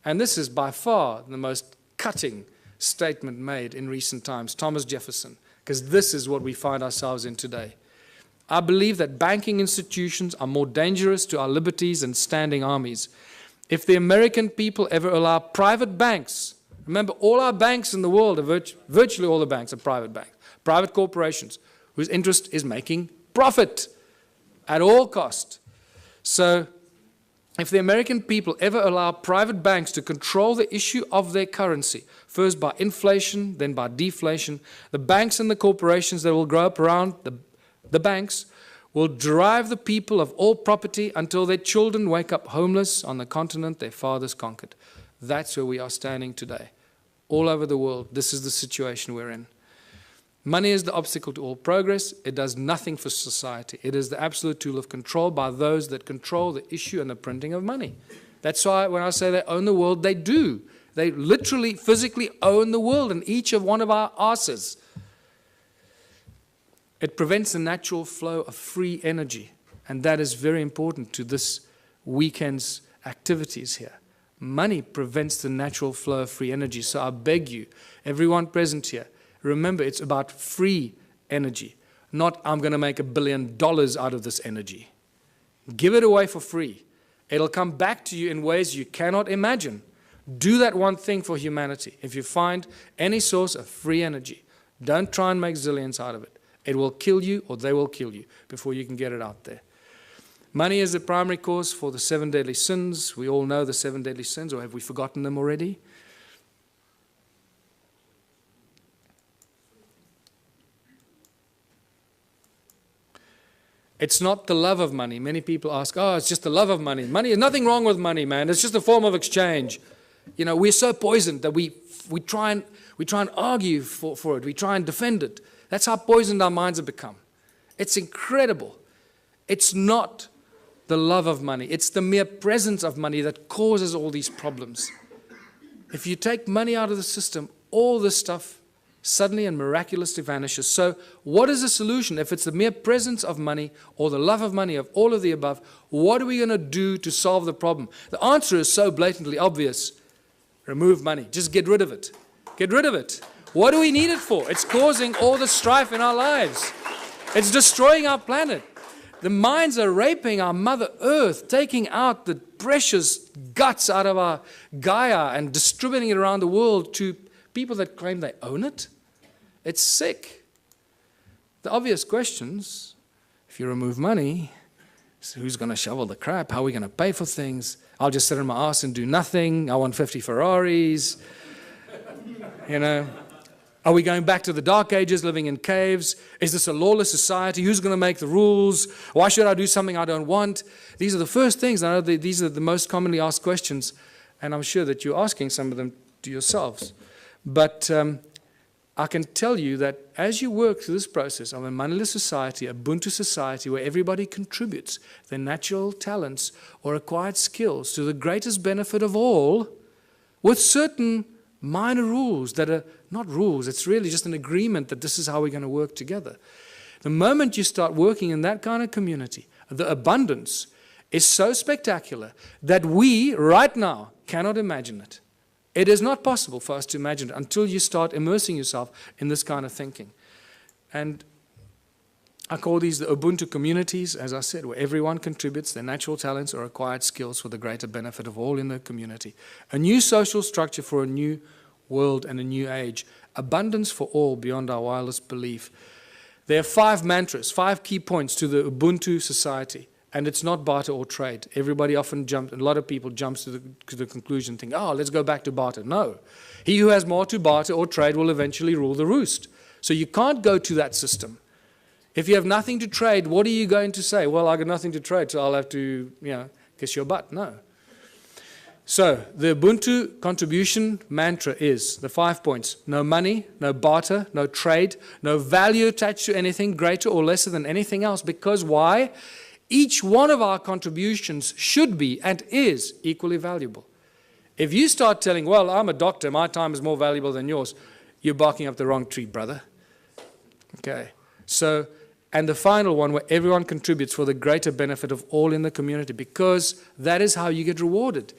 And this is by far the most cutting statement made in recent times, Thomas Jefferson, because this is what we find ourselves in today. I believe that banking institutions are more dangerous to our liberties than standing armies. If the American people ever allow private banks, remember all our banks in the world, are virtually all the banks are private banks, private corporations, whose interest is making profit at all cost. So if the American people ever allow private banks to control the issue of their currency, first by inflation, then by deflation, the banks and the corporations that will grow up around the banks will drive the people of all property until their children wake up homeless on the continent their fathers conquered. That's where we are standing today. All over the world, this is the situation we're in. Money is the obstacle to all progress. It does nothing for society. It is the absolute tool of control by those that control the issue and the printing of money. That's why when I say they own the world, they do. They literally, physically own the world and each of one of our asses. It prevents the natural flow of free energy, and that is very important to this weekend's activities here. Money prevents the natural flow of free energy, so I beg you, everyone present here, remember it's about free energy, not I'm going to make $1 billion out of this energy. Give it away for free. It'll come back to you in ways you cannot imagine. Do that one thing for humanity. If you find any source of free energy, don't try and make zillions out of it. It will kill you or they will kill you before you can get it out there. Money is the primary cause for the 7 deadly sins. We all know the 7 deadly sins, or have we forgotten them already? It's not the love of money. Many people ask, oh, it's just the love of money. Money, there's nothing wrong with money, man. It's just a form of exchange. You know, we're so poisoned that we try and argue for it. We try and defend it. That's how poisoned our minds have become. It's incredible. It's not the love of money. It's the mere presence of money that causes all these problems. If you take money out of the system, all this stuff suddenly and miraculously vanishes. So what is the solution? If it's the mere presence of money or the love of money, of all of the above, what are we going to do to solve the problem? The answer is so blatantly obvious. Remove money. Just get rid of it. Get rid of it. What do we need it for? It's causing all the strife in our lives. It's destroying our planet. The mines are raping our Mother Earth, taking out the precious guts out of our Gaia and distributing it around the world to people that claim they own it. It's sick. The obvious questions, if you remove money, so who's going to shovel the crap? How are we going to pay for things? I'll just sit on my ass and do nothing. I want 50 Ferraris. You know. Are we going back to the Dark Ages, living in caves? Is this a lawless society? Who's going to make the rules? Why should I do something I don't want? These are the first things. I know these are the most commonly asked questions, and I'm sure that you're asking some of them to yourselves. But I can tell you that as you work through this process of a moneyless society, a Ubuntu society, where everybody contributes their natural talents or acquired skills to the greatest benefit of all, with certain minor rules that are not rules, it's really just an agreement that this is how we're going to work together. The moment you start working in that kind of community, the abundance is so spectacular that we, right now, cannot imagine it. It is not possible for us to imagine it until you start immersing yourself in this kind of thinking. And I call these the Ubuntu communities, as I said, where everyone contributes their natural talents or acquired skills for the greater benefit of all in the community. A new social structure for a new world and a new age. Abundance for all beyond our wildest belief. There are 5 mantras, 5 key points to the Ubuntu society. And it's not barter or trade. Everybody often jumps, and a lot of people jumps to the conclusion, think, oh, let's go back to barter. No. He who has more to barter or trade will eventually rule the roost. So you can't go to that system. If you have nothing to trade, what are you going to say? Well, I got nothing to trade, so I'll have to, kiss your butt. No. So the Ubuntu contribution mantra is the 5 points. No money, no barter, no trade, no value attached to anything greater or lesser than anything else. Because why? Each one of our contributions should be and is equally valuable. If you start telling, well, I'm a doctor, my time is more valuable than yours, you're barking up the wrong tree, brother. Okay. So, and the final one, where everyone contributes for the greater benefit of all in the community, because that is how you get rewarded.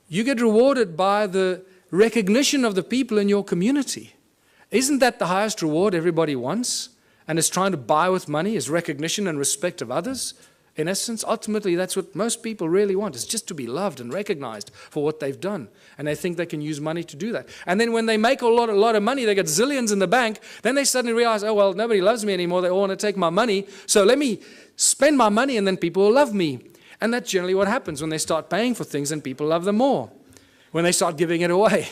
You get rewarded by the recognition of the people in your community. Isn't that the highest reward everybody wants and is trying to buy with money, is recognition and respect of others? In essence, ultimately, that's what most people really want, is just to be loved and recognized for what they've done. And they think they can use money to do that. And then when they make a lot of money, they get zillions in the bank, then they suddenly realize, oh, well, nobody loves me anymore. They all want to take my money. So let me spend my money and then people will love me. And that's generally what happens when they start paying for things and people love them more, when they start giving it away.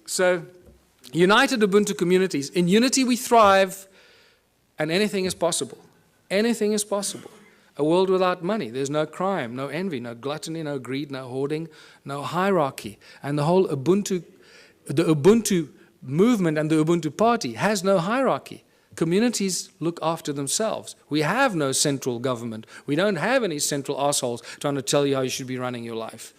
So, united Ubuntu communities. In unity we thrive and anything is possible. Anything is possible. A world without money. There's no crime, no envy, no gluttony, no greed, no hoarding, no hierarchy. And the whole Ubuntu, the Ubuntu movement and the Ubuntu party has no hierarchy. Communities look after themselves. We have no central government. We don't have any central assholes trying to tell you how you should be running your life.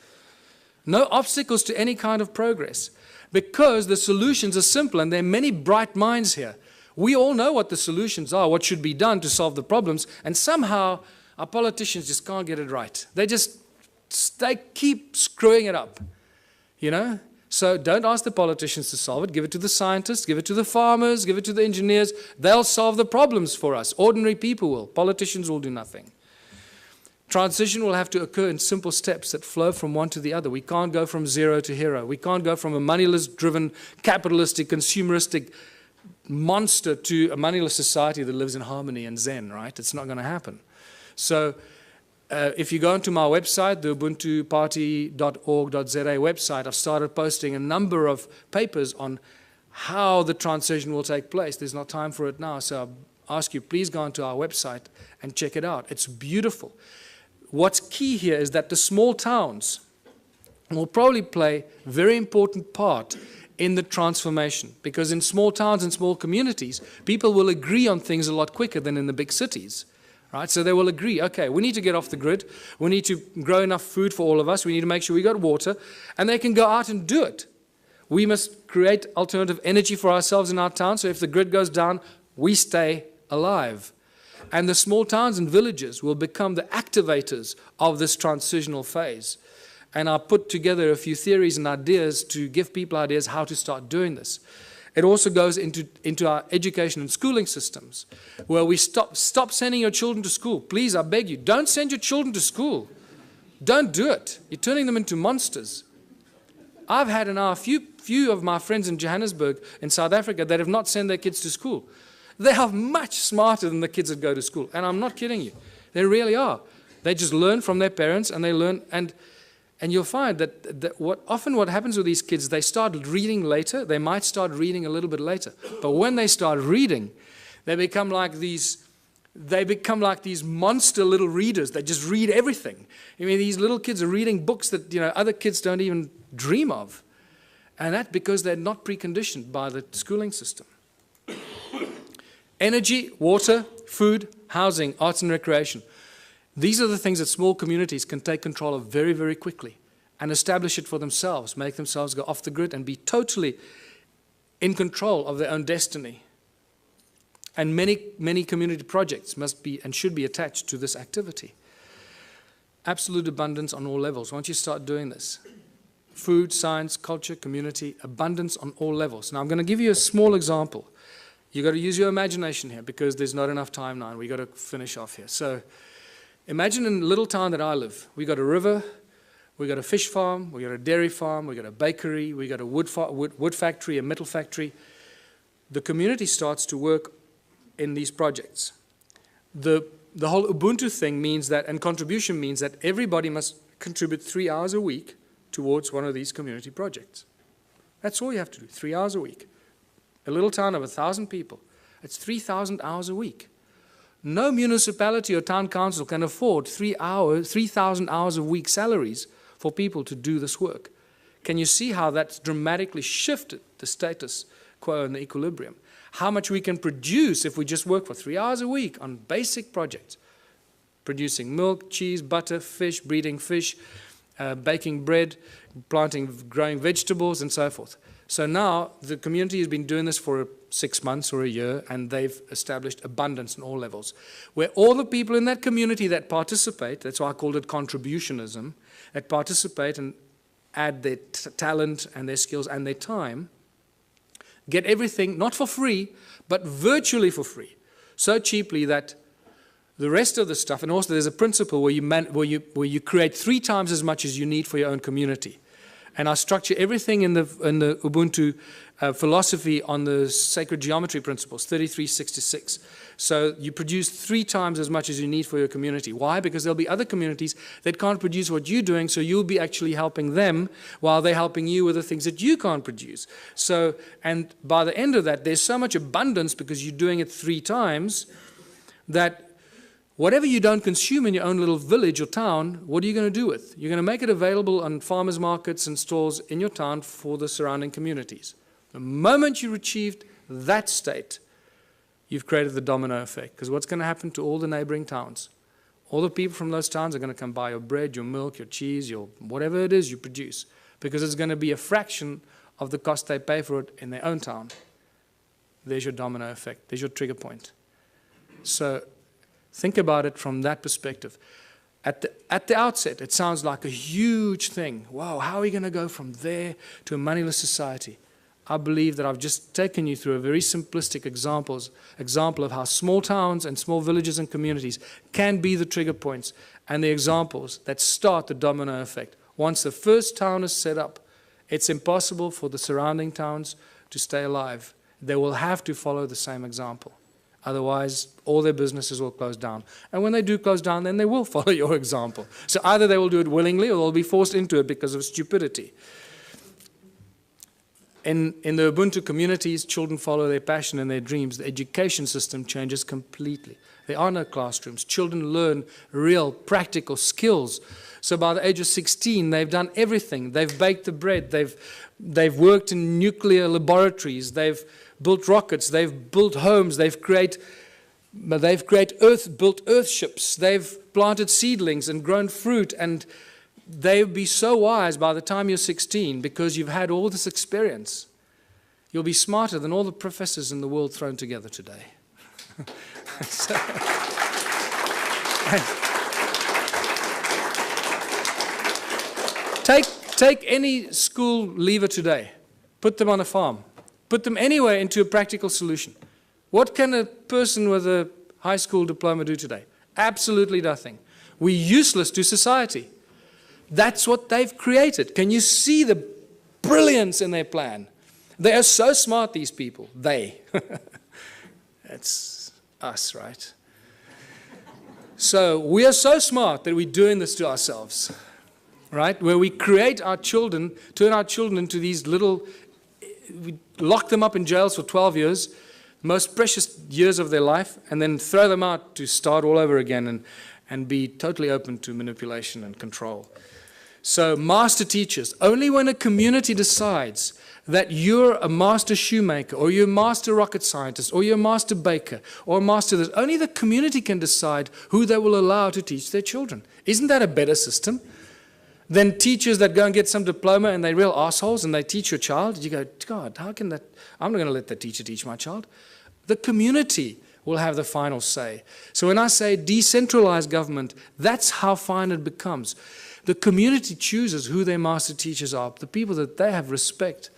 No obstacles to any kind of progress, because the solutions are simple and there are many bright minds here. We all know what the solutions are, what should be done to solve the problems, and somehow our politicians just can't get it right. They keep screwing it up, you know? So don't ask the politicians to solve it. Give it to the scientists, give it to the farmers, give it to the engineers. They'll solve the problems for us. Ordinary people will. Politicians will do nothing. Transition will have to occur in simple steps that flow from one to the other. We can't go from zero to hero. We can't go from a moneyless-driven, capitalistic, consumeristic monster to a moneyless society that lives in harmony and zen, right? It's not going to happen. So if you go onto my website, the ubuntuparty.org.za website, I've started posting a number of papers on how the transition will take place. There's not time for it now, so I ask you, please go onto our website and check it out. It's beautiful. What's key here is that the small towns will probably play a very important part in the transformation, because in small towns and small communities, people will agree on things a lot quicker than in the big cities. Right? So they will agree, okay, we need to get off the grid, we need to grow enough food for all of us, we need to make sure we got water, and they can go out and do it. We must create alternative energy for ourselves in our town, so if the grid goes down, we stay alive. And the small towns and villages will become the activators of this transitional phase. And I put together a few theories and ideas to give people ideas how to start doing this. It also goes into our education and schooling systems, where we stop sending your children to school. Please, I beg you, don't send your children to school. Don't do it. You're turning them into monsters. I've had a few of my friends in Johannesburg, in South Africa, that have not sent their kids to school. They are much smarter than the kids that go to school. And I'm not kidding you. They really are. They just learn from their parents, and they learn, and you'll find that often what happens with these kids, they start reading later. They might start reading a little bit later. But when they start reading, they become like these monster little readers. They just read everything. I mean, these little kids are reading books that, other kids don't even dream of. And that's because they're not preconditioned by the schooling system. Energy, water, food, housing, arts and recreation. These are the things that small communities can take control of very, very quickly and establish it for themselves, make themselves go off the grid and be totally in control of their own destiny. And many community projects must be and should be attached to this activity. Absolute abundance on all levels. Once you start doing this, food, science, culture, community, abundance on all levels. Now I'm going to give you a small example. You've got to use your imagination here because there's not enough time now and we've got to finish off here. So imagine in a little town that I live, we got a river, we got a fish farm, we got a dairy farm, we got a bakery, we got a wood factory, a metal factory. The community starts to work in these projects. The whole Ubuntu thing means that, and contribution means that everybody must contribute 3 hours a week towards one of these community projects. That's all you have to do, 3 hours a week. A little town of 1,000 people, it's 3,000 hours a week. No municipality or town council can afford 3,000 hours a week salaries for people to do this work. Can you see how that's dramatically shifted the status quo and the equilibrium? How much we can produce if we just work for 3 hours a week on basic projects. Producing milk, cheese, butter, fish, breeding fish, baking bread, growing vegetables, and so forth. So now the community has been doing this for 6 months or a year, and they've established abundance on all levels, where all the people in that community that participate, that's why I called it contributionism, that participate and add their talent and their skills and their time, get everything, not for free, but virtually for free, so cheaply that the rest of the stuff, and also there's a principle where you create 3 times as much as you need for your own community. And I structure everything in the Ubuntu philosophy on the sacred geometry principles, 3366. So you produce 3 times as much as you need for your community. Why? Because there'll be other communities that can't produce what you're doing, so you'll be actually helping them while they're helping you with the things that you can't produce. So, and by the end of that, there's so much abundance because you're doing it 3 times that whatever you don't consume in your own little village or town, what are you going to do with? You're going to make it available on farmers markets and stores in your town for the surrounding communities. The moment you achieved that state, you've created the domino effect. Because what's going to happen to all the neighboring towns? All the people from those towns are going to come buy your bread, your milk, your cheese, your whatever it is you produce. Because it's going to be a fraction of the cost they pay for it in their own town. There's your domino effect. There's your trigger point. So think about it from that perspective. At the outset, it sounds like a huge thing. Wow, how are we going to go from there to a moneyless society? I believe that I've just taken you through a very simplistic example of how small towns and small villages and communities can be the trigger points and the examples that start the domino effect. Once the first town is set up, it's impossible for the surrounding towns to stay alive. They will have to follow the same example. Otherwise, all their businesses will close down. And when they do close down, then they will follow your example. So either they will do it willingly or they'll be forced into it because of stupidity. In the Ubuntu communities, children follow their passion and their dreams. The education system changes completely. There are no classrooms. Children learn real, practical skills. So by the age of 16, they've done everything. They've baked the bread. They've worked in nuclear laboratories. They've built rockets. They've built homes. They've built earthships. They've planted seedlings and grown fruit. And they'll be so wise by the time you're 16 because you've had all this experience. You'll be smarter than all the professors in the world thrown together today. So, take any school leaver today, put them on a farm, put them anywhere into a practical solution. What can a person with a high school diploma do today? Absolutely nothing. We're useless to society. That's what they've created. Can you see the brilliance in their plan? They are so smart, these people. They. That's us, right? So we are so smart that we're doing this to ourselves, right? Where we create our children, turn our children into these little, we lock them up in jails for 12 years, most precious years of their life, and then throw them out to start all over again and be totally open to manipulation and control. So master teachers, only when a community decides that you're a master shoemaker or you're a master rocket scientist or you're a master baker or a master this, only the community can decide who they will allow to teach their children. Isn't that a better system than teachers that go and get some diploma and they're real assholes and they teach your child? You go, God, how can that? I'm not going to let that teacher teach my child. The community will have the final say. So when I say decentralized government, that's how fine it becomes. The community chooses who their master teachers are, the people that they have respect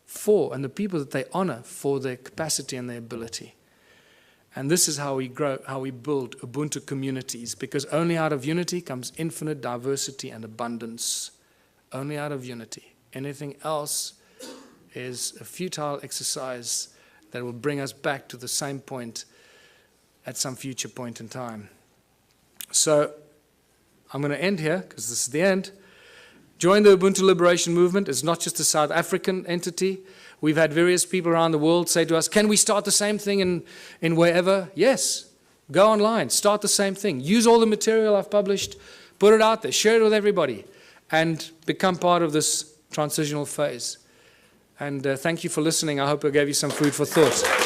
for, and the people that they honor for their capacity and their ability. And this is how we grow, how we build Ubuntu communities, because only out of unity comes infinite diversity and abundance. Only out of unity. Anything else is a futile exercise that will bring us back to the same point at some future point in time. So I'm going to end here, because this is the end. Join the Ubuntu Liberation Movement. It's not just a South African entity. We've had various people around the world say to us, can we start the same thing in wherever? Yes. Go online. Start the same thing. Use all the material I've published. Put it out there. Share it with everybody. And become part of this transitional phase. And thank you for listening. I hope I gave you some food for thought.